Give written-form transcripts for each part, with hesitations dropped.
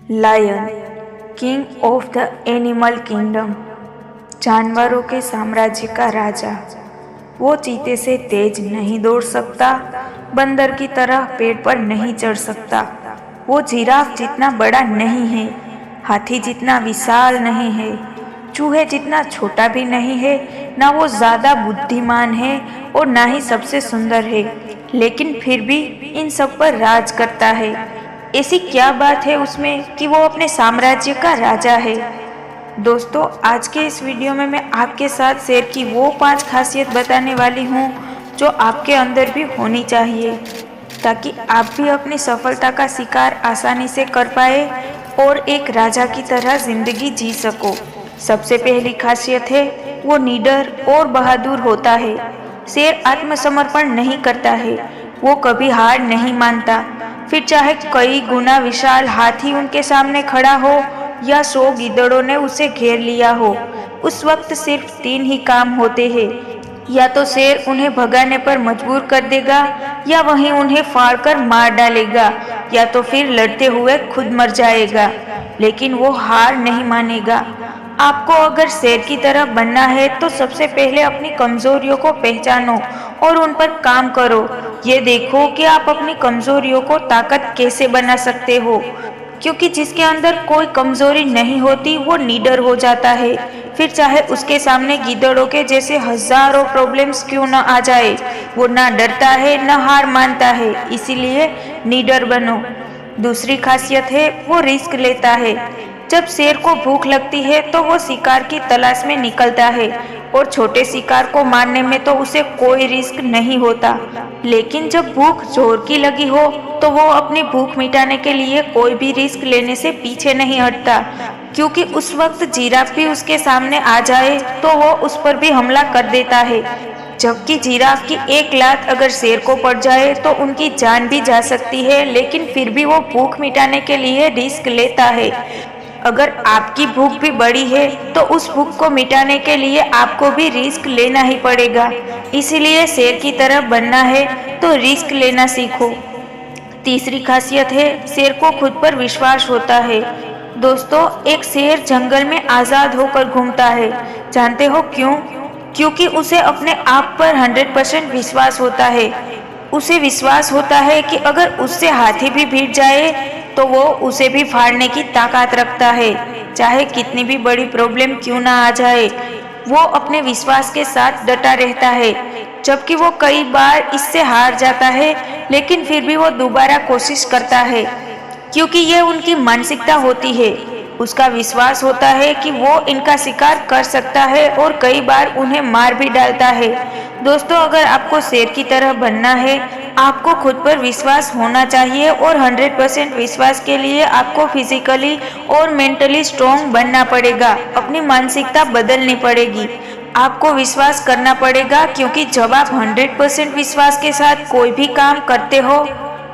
Lion, king of the animal kingdom, जानवरों के साम्राज्य का राजा। वो चीते से तेज नहीं दौड़ सकता, बंदर की तरह पेड़ पर नहीं चढ़ सकता। वो जिराफ जितना बड़ा नहीं है, हाथी जितना विशाल नहीं है, चूहे जितना छोटा भी नहीं है। ना वो ज़्यादा बुद्धिमान है और ना ही सबसे सुंदर है, लेकिन फिर भी इन सब पर राज करता है। ऐसी क्या बात है उसमें कि वो अपने साम्राज्य का राजा है। दोस्तों, आज के इस वीडियो में मैं आपके साथ शेर की वो 5 खासियत बताने वाली हूँ जो आपके अंदर भी होनी चाहिए, ताकि आप भी अपनी सफलता का शिकार आसानी से कर पाए और एक राजा की तरह जिंदगी जी सको। सबसे पहली खासियत है, वो निडर और बहादुर होता है। शेर आत्मसमर्पण नहीं करता है, वो कभी हार नहीं मानता। फिर चाहे कई गुना विशाल हाथी उनके सामने खड़ा हो या 100 गीदड़ों ने उसे घेर लिया हो, उस वक्त सिर्फ 3 ही काम होते हैं। या तो शेर उन्हें भगाने पर मजबूर कर देगा, या वहीं उन्हें फाड़कर मार डालेगा, या तो फिर लड़ते हुए खुद मर जाएगा, लेकिन वो हार नहीं मानेगा। आपको अगर शेर की तरह बनना है तो सबसे पहले अपनी कमजोरियों को पहचानो और उन पर काम करो। ये देखो कि आप अपनी कमजोरियों को ताकत कैसे बना सकते हो, क्योंकि जिसके अंदर कोई कमजोरी नहीं होती वो निडर हो जाता है। फिर चाहे उसके सामने गीदड़ों के जैसे हजारों प्रॉब्लम्स क्यों न आ जाए, वो ना डरता है न हार मानता है। इसीलिए निडर बनो। दूसरी खासियत है, वो रिस्क लेता है। जब शेर को भूख लगती है तो वो शिकार की तलाश में निकलता है, और छोटे शिकार को मारने में तो उसे कोई रिस्क नहीं होता। लेकिन जब भूख जोर की लगी हो तो वो अपनी भूख मिटाने के लिए कोई भी रिस्क लेने से पीछे नहीं हटता, क्योंकि उस वक्त जिराफ भी उसके सामने आ जाए तो वो उस पर भी हमला कर देता है। जबकि जिराफ की एक लात अगर शेर को पड़ जाए तो उनकी जान भी जा सकती है, लेकिन फिर भी वो भूख मिटाने के लिए रिस्क लेता है। अगर आपकी भूख भी बड़ी है तो उस भूख को मिटाने के लिए आपको भी रिस्क लेना ही पड़ेगा। इसीलिए शेर की तरह बनना है तो रिस्क लेना सीखो। तीसरी खासियत है, शेर को खुद पर विश्वास होता है। दोस्तों, एक शेर जंगल में आज़ाद होकर घूमता है। जानते हो क्यों? क्योंकि उसे अपने आप पर 100% विश्वास होता है। उसे विश्वास होता है कि अगर उससे हाथी भी भिड़ जाए तो वो उसे भी फाड़ने की ताकत रखता है, चाहे कितनी भी बड़ी प्रॉब्लम क्यों ना आ जाए। वो अपने विश्वास के साथ डटा रहता है, जबकि वो कई बार इससे हार जाता है, लेकिन फिर भी वो दोबारा कोशिश करता है, क्योंकि ये उनकी मानसिकता होती है। उसका विश्वास होता है कि वो इनका शिकार कर सकता है और कई बार उन्हें मार भी डालता है। दोस्तों, अगर आपको शेर की तरह बनना है, आपको खुद पर विश्वास होना चाहिए, और 100% विश्वास के लिए आपको फिजिकली और मेंटली स्ट्रॉन्ग बनना पड़ेगा। अपनी मानसिकता बदलनी पड़ेगी। आपको विश्वास करना पड़ेगा, क्योंकि जब आप 100% विश्वास के साथ कोई भी काम करते हो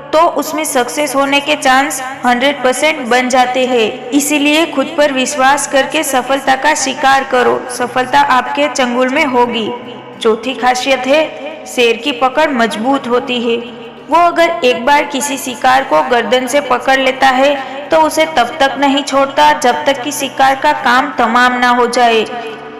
तो उसमें सक्सेस होने के चांस 100% बन जाते हैं। इसीलिए खुद पर विश्वास करके सफलता का शिकार करो, सफलता आपके चंगुल में होगी। चौथी खासियत है, शेर की पकड़ मजबूत होती है। वो अगर एक बार किसी शिकार को गर्दन से पकड़ लेता है तो उसे तब तक नहीं छोड़ता जब तक कि शिकार का काम तमाम ना हो जाए,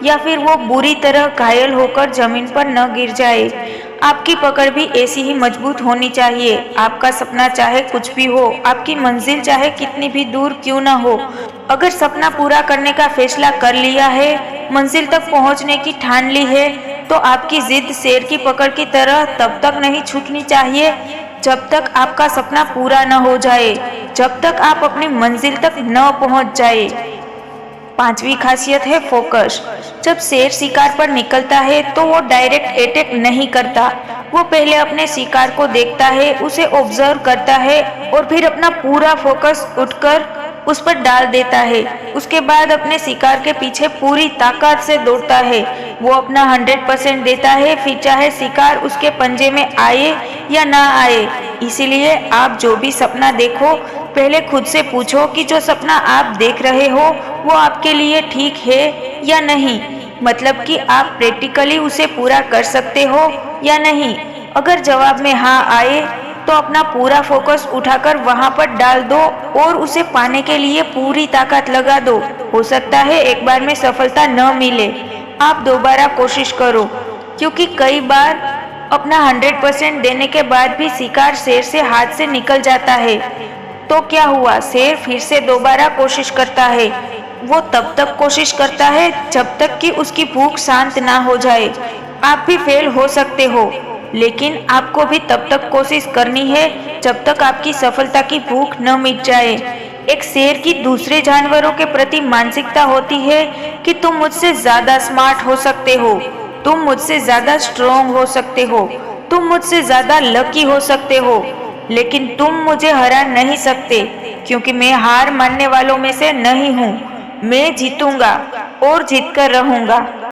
या फिर वो बुरी तरह घायल होकर जमीन पर न गिर जाए। आपकी पकड़ भी ऐसी ही मजबूत होनी चाहिए। आपका सपना चाहे कुछ भी हो, आपकी मंजिल चाहे कितनी भी दूर क्यों ना हो, अगर सपना पूरा करने का फैसला कर लिया है, मंजिल तक पहुंचने की ठान ली है, तो आपकी जिद शेर की पकड़ की तरह तब तक नहीं छूटनी चाहिए जब तक आपका सपना पूरा न हो जाए, जब तक आप अपनी मंजिल तक न पहुंच जाए। पांचवी खासियत है फोकस। जब शेर शिकार पर निकलता है तो वो डायरेक्ट अटैक नहीं करता। वो पहले अपने शिकार को देखता है, उसे ऑब्जर्व करता है, और फिर अपना पूरा फोकस उठकर उस पर डाल देता है। उसके बाद अपने शिकार के पीछे पूरी ताकत से दौड़ता है। वो अपना 100% देता है, फिर चाहे शिकार उसके पंजे में आए या ना आए। इसीलिए आप जो भी सपना देखो, पहले खुद से पूछो कि जो सपना आप देख रहे हो वो आपके लिए ठीक है या नहीं, मतलब कि आप प्रैक्टिकली उसे पूरा कर सकते हो या नहीं। अगर जवाब में हाँ आए तो अपना पूरा फोकस उठाकर वहां पर डाल दो और उसे पाने के लिए पूरी ताकत लगा दो। हो सकता है एक बार में सफलता न मिले, आप दोबारा कोशिश करो, क्योंकि कई बार अपना 100% देने के बाद भी शिकार शेर से हाथ से निकल जाता है। तो क्या हुआ, शेर फिर से दोबारा कोशिश करता है। वो तब तक कोशिश करता है जब तक कि उसकी भूख शांत ना हो जाए। आप भी फेल हो सकते हो, लेकिन आपको भी तब तक कोशिश करनी है जब तक आपकी सफलता की भूख न मिट जाए। एक शेर की दूसरे जानवरों के प्रति मानसिकता होती है कि तुम मुझसे ज्यादा स्मार्ट हो सकते हो, तुम मुझसे ज्यादा स्ट्रॉन्ग हो सकते हो, तुम मुझसे ज्यादा लकी हो सकते हो, लेकिन तुम मुझे हरा नहीं सकते, क्योंकि मैं हार मानने वालों में से नहीं हूँ। मैं जीतूंगा और जीतकर रहूंगा।